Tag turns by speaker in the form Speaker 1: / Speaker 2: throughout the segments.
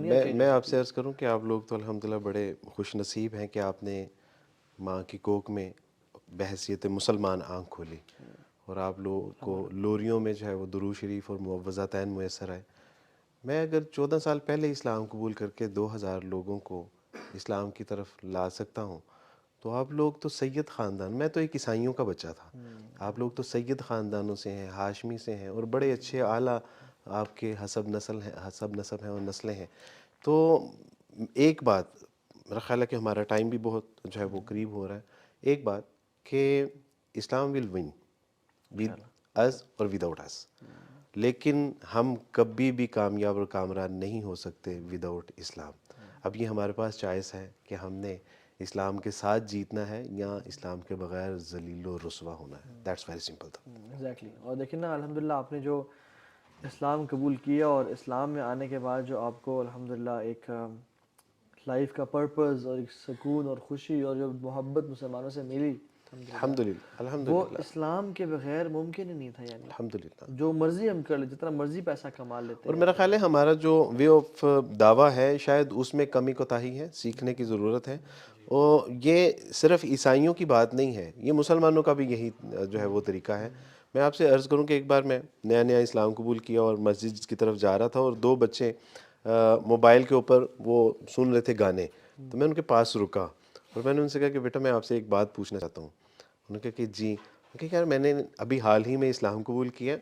Speaker 1: دنیا چینج
Speaker 2: میں
Speaker 1: ہو
Speaker 2: آپ
Speaker 1: سکتی
Speaker 2: سے
Speaker 1: ہے۔
Speaker 2: عرض کروں کہ آپ لوگ تو الحمدللہ بڑے خوش نصیب ہیں کہ آپ نے ماں کی کوکھ میں بحیثیت مسلمان آنکھ کھولی اور آپ لوگوں کو لوریوں میں جو ہے وہ درود شریف اور معوذاتین میسر آئے۔ میں اگر 14 سال پہلے اسلام قبول کر کے 2000 لوگوں کو اسلام کی طرف لا سکتا ہوں تو آپ لوگ تو سید خاندان، میں تو ایک عیسائیوں کا بچہ تھا، آپ لوگ تو سید خاندانوں سے ہیں، ہاشمی سے ہیں، اور بڑے اچھے اعلیٰ آپ کے حسب نسب ہیں اور نسلیں ہیں۔ تو ایک بات، میرا خیال ہے کہ ہمارا ٹائم بھی بہت جو ہے وہ قریب ہو رہا ہے، ایک بات کہ اسلام ول ون ود از اور وداؤٹ اس، لیکن ہم کبھی بھی کامیاب اور کامران نہیں ہو سکتے وداؤٹ اسلام۔ اب یہ ہمارے پاس چوائس ہے کہ ہم نے اسلام کے ساتھ جیتنا ہے یا اسلام کے بغیر ذلیل و رسوا ہونا ہے۔ دیٹس ویری سمپل تھا۔
Speaker 1: ایگزیکٹلی۔ اور دیکھیں نا الحمدللہ آپ نے جو اسلام قبول کیا اور اسلام میں آنے کے بعد جو آپ کو الحمدللہ ایک لائف کا پرپز اور ایک سکون اور خوشی اور جو محبت مسلمانوں سے ملی الحمدللہ،
Speaker 2: الحمدللہ
Speaker 1: وہ
Speaker 2: الحمدللہ
Speaker 1: اسلام کے بغیر ممکن ہی نہیں تھا۔ یعنی
Speaker 2: الحمدللہ۔
Speaker 1: جو مرضی ہم کر لیں، جتنا مرضی پیسہ کما لیتے
Speaker 2: اور
Speaker 1: ہیں
Speaker 2: میرا
Speaker 1: تو
Speaker 2: خیال ہے ہمارا جو وے آف دعویٰ ہے شاید اس میں کمی کوتاہی ہے، سیکھنے کی ضرورت ہے، اور یہ صرف عیسائیوں کی بات نہیں ہے، یہ مسلمانوں کا بھی یہی جو ہے وہ طریقہ ہے۔ میں آپ سے عرض کروں کہ ایک بار میں نیا نیا اسلام قبول کیا اور مسجد کی طرف جا رہا تھا اور دو بچے موبائل کے اوپر وہ سن رہے تھے گانے، تو میں ان کے پاس رکا اور میں نے ان سے کہا کہ بیٹا میں آپ سے ایک بات پوچھنا چاہتا ہوں۔ انہوں نے کہا کہ جی۔ میں کہا یار میں نے ابھی حال ہی میں اسلام قبول کیا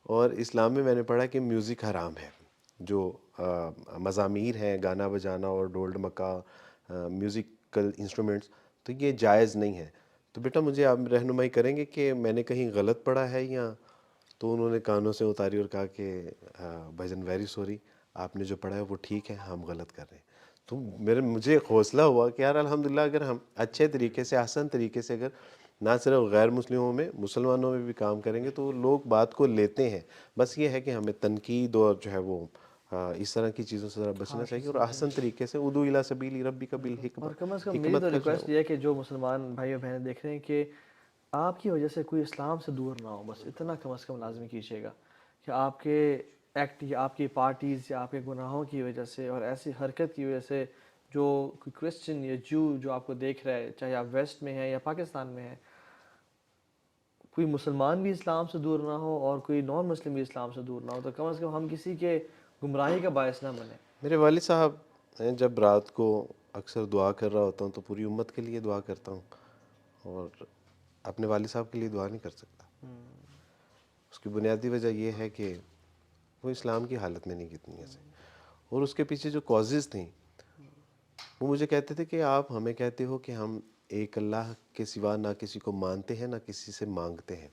Speaker 2: اور اسلام میں نے پڑھا کہ میوزک حرام ہے، جو مزامیر ہیں، گانا بجانا اور ڈول ڈمکا، میوزیکل انسٹرومنٹس، تو یہ جائز نہیں ہے، تو بیٹا مجھے آپ رہنمائی کریں گے کہ میں نے کہیں غلط پڑھا ہے یا؟ تو انہوں نے کانوں سے اتاری اور کہا کہ بھجن ویری سوری، آپ نے جو پڑھا ہے وہ ٹھیک ہے، ہم غلط کر رہے ہیں۔ تو مجھے حوصلہ ہوا کہ یار الحمدللہ اگر ہم اچھے طریقے سے، آسان طریقے سے، اگر نہ صرف غیر مسلموں میں، مسلمانوں میں بھی کام کریں گے تو لوگ بات کو لیتے ہیں۔ بس یہ ہے کہ ہمیں تنقید اور جو ہے وہ اس طرح کی چیزوں سے ذرا بچنا چاہیے اور آسان طریقے سے ادعو الی سبیل ربک بالحکمہ،
Speaker 1: اور کم از کم میری
Speaker 2: حکمت
Speaker 1: تو
Speaker 2: کا جو ہے
Speaker 1: ریکویسٹ یہ ہے کہ جو مسلمان بھائی اور بہنیں دیکھ رہے ہیں کہ آپ کی وجہ سے کوئی اسلام سے دور نہ ہو، بس اتنا کم از کم لازمی کیجیے گا کہ آپ کے ایکٹ یا آپ کی پارٹیز یا آپ کے گناہوں کی وجہ سے اور ایسی حرکت کی وجہ سے جو کوئی کرسچن یا جو آپ کو دیکھ رہا ہے، چاہے آپ ویسٹ میں ہیں یا پاکستان میں ہیں، کوئی مسلمان بھی اسلام سے دور نہ ہو اور کوئی نان مسلم بھی اسلام سے دور نہ ہو، تو کم از کم ہم کسی کے گمراہی کا باعث نہ بنیں۔
Speaker 2: میرے والد صاحب ہیں، جب رات کو اکثر دعا کر رہا ہوتا ہوں تو پوری امت کے لیے دعا کرتا ہوں اور اپنے والد صاحب کے لیے دعا نہیں کر سکتا۔ اس کی بنیادی وجہ یہ ہے کہ وہ اسلام کی حالت میں نہیں کی دنیا سے، اور اس کے پیچھے جو کازز تھیں وہ مجھے کہتے تھے کہ آپ ہمیں کہتے ہو کہ ہم ایک اللہ کے سوا نہ کسی کو مانتے ہیں نہ کسی سے مانگتے ہیں،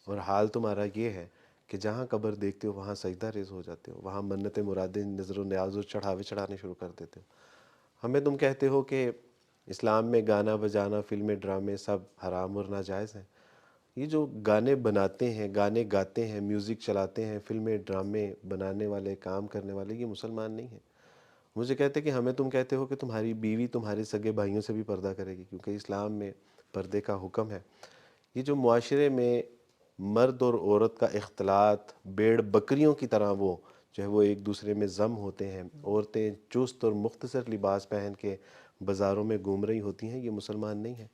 Speaker 2: اور حال تمہارا یہ ہے کہ جہاں قبر دیکھتے ہو وہاں سجدہ ریز ہو جاتے ہو، وہاں منتیں مرادیں نظر و نیاز اور چڑھاوے چڑھانے شروع کر دیتے ہو۔ ہمیں تم کہتے ہو کہ اسلام میں گانا بجانا، فلمیں، ڈرامے سب حرام اور ناجائز ہیں۔ یہ جو گانے بناتے ہیں، گانے گاتے ہیں، میوزک چلاتے ہیں، فلمیں ڈرامے بنانے والے، کام کرنے والے، یہ مسلمان نہیں ہیں۔ مجھے کہتے کہ ہمیں تم کہتے ہو کہ تمہاری بیوی تمہارے سگے بھائیوں سے بھی پردہ کرے گی، کیونکہ اسلام میں پردے کا حکم ہے۔ یہ جو معاشرے میں مرد اور عورت کا اختلاط بھیڑ بکریوں کی طرح وہ جو ہے وہ ایک دوسرے میں ضم ہوتے ہیں، عورتیں چست اور مختصر لباس پہن کے بازاروں میں گھوم رہی ہوتی ہیں، یہ مسلمان نہیں ہے۔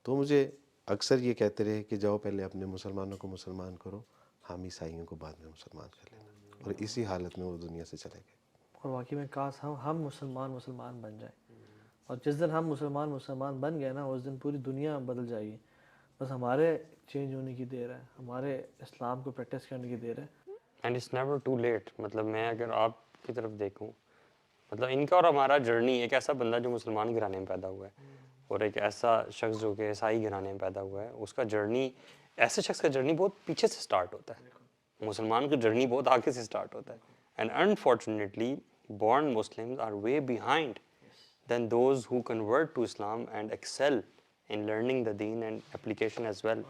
Speaker 2: تو مجھے اکثر یہ کہتے رہے کہ جاؤ پہلے اپنے مسلمانوں کو مسلمان کرو، ہم عیسائیوں کو بعد میں مسلمان کر لینا، اور اسی حالت میں وہ دنیا سے چلے گئے۔
Speaker 1: اور واقعی میں کاش ہم مسلمان بن جائیں، اور جس دن ہم مسلمان بن گئے نا، اس دن پوری دنیا بدل جائے گی۔ بس ہمارے چینج ہونے کی دیر ہے، ہمارے اسلام کو پریکٹس کرنے کی دیر ہے۔
Speaker 3: And it's never too late. مطلب میں اگر آپ کی طرف دیکھوں، مطلب ان کا اور ہمارا جرنی، ایک ایسا بندہ جو مسلمان گھرانے میں پیدا ہوا ہے اور ایک ایسا شخص جو کہ عیسائی گھرانے میں پیدا ہوا ہے، اس کا جرنی، ایسے شخص کا جرنی بہت پیچھے سے سٹارٹ ہوتا ہے، مسلمان کا جرنی بہت آگے سے سٹارٹ ہوتا ہے۔ And unfortunately born Muslims are way behind than those who convert to Islam and excel in learning the deen and application as well.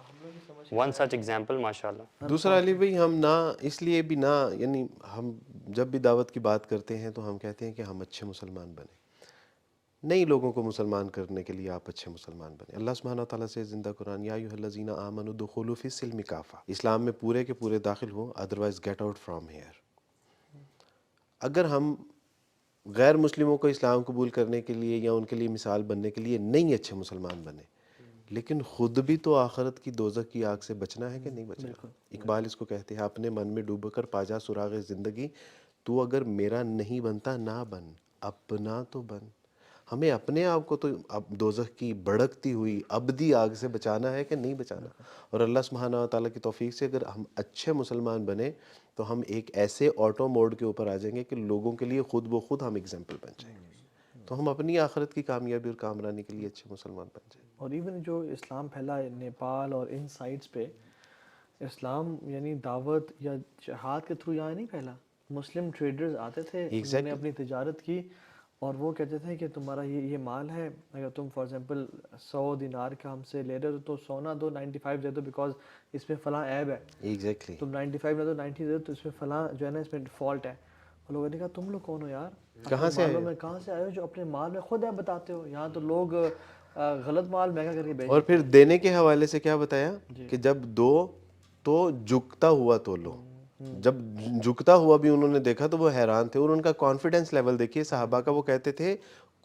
Speaker 3: One such example, mashallah.
Speaker 2: دوسرا علی بھائی، ہم نہ اس لیے بھی نہ، یعنی ہم جب بھی دعوت کی بات کرتے ہیں تو ہم کہتے ہیں کہ ہم اچھے مسلمان بنیں، نئی لوگوں کو مسلمان کرنے کے لیے آپ اچھے مسلمان بنیں۔ اللہ سبحانہ تعالیٰ سے زندہ قرآن، یا ایھا الذین آمنوا ادخلوا فی السلم کافہ، اسلام میں پورے کے پورے داخل ہو، otherwise get out from here. اگر ہم غیر مسلموں کو اسلام قبول کرنے کے لیے یا ان کے لیے مثال بننے کے لیے نہیں اچھے مسلمان بنے، لیکن خود بھی تو آخرت کی دوزخ کی آگ سے بچنا ہے کہ نہیں بچنا۔ اقبال اس کو کہتے ہیں اپنے من میں ڈوب کر پاجا سراغ زندگی، تو اگر میرا نہیں بنتا نہ بن، اپنا تو بن۔ ہمیں اپنے آپ کو تو اب دوزخ کی بھڑکتی ہوئی ابدی آگ سے بچانا ہے کہ نہیں بچانا، اور اللہ سبحانہ و تعالیٰ کی توفیق سے اگر ہم اچھے مسلمان بنے تو ہم ایک ایسے آٹو موڈ کے اوپر آ جائیں گے کہ لوگوں کے لیے خود بخود ہم اگزامپل بن جائیں گے، تو ہم اپنی آخرت کی کامیابی اور کامرانی کے لیے اچھے مسلمان بن جائیں۔
Speaker 1: اور ایون جو اسلام پھیلا ہے نیپال اور ان سائٹس پہ، اسلام یعنی دعوت یا جہاد کے تھرو یہاں نہیں پھیلا، مسلم ٹریڈرز آتے تھے، انہوں نے اپنی تجارت کی اور وہ کہتے تھے کہ تمہارا یہ مال ہے، اگر تم فار ایگزامپل 100 دینار کا ہم سے لے رہے ہو تو 100 نہ دو 95 دے دو، بیکاز اس میں فلاں عیب ہے،
Speaker 2: ایگزیکٹلی،
Speaker 1: تم 95 نہ دو 90 دے دو تو اس میں فلاں جو ہے نا اس میں فالٹ ہے۔ اور لوگوں نے کہا تم لوگ کون ہو یار،
Speaker 2: کہاں سے
Speaker 1: مالوں میں کہاں سے آئے ہو جو اپنے مال میں خود عیب بتاتے ہو؟ یہاں تو لوگ غلط مال مہنگا کر کے بیچ،
Speaker 2: اور پھر دینے کے حوالے سے کیا بتایا کہ جب دو تو جھکتا ہوا تو لو، جب جھکتا ہوا بھی انہوں نے دیکھا تو وہ حیران تھے، اور ان کا کانفیڈنس لیول دیکھیے صحابہ کا، وہ کہتے تھے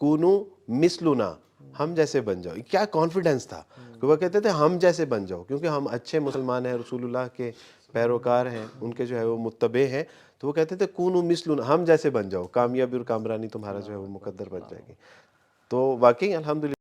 Speaker 2: کونو مثلنا، ہم جیسے بن جاؤ۔ کیا کانفیڈنس تھا کہ وہ کہتے تھے ہم جیسے بن جاؤ، کیونکہ ہم اچھے مسلمان ہیں، رسول اللہ کے پیروکار ہیں، ان کے جو ہے وہ متبع ہیں، تو وہ کہتے تھے کونو مثلنا، ہم جیسے بن جاؤ، کامیابی اور کامرانی تمہارا جو ہے وہ مقدر بن جائے گی۔ تو واقعی الحمدللہ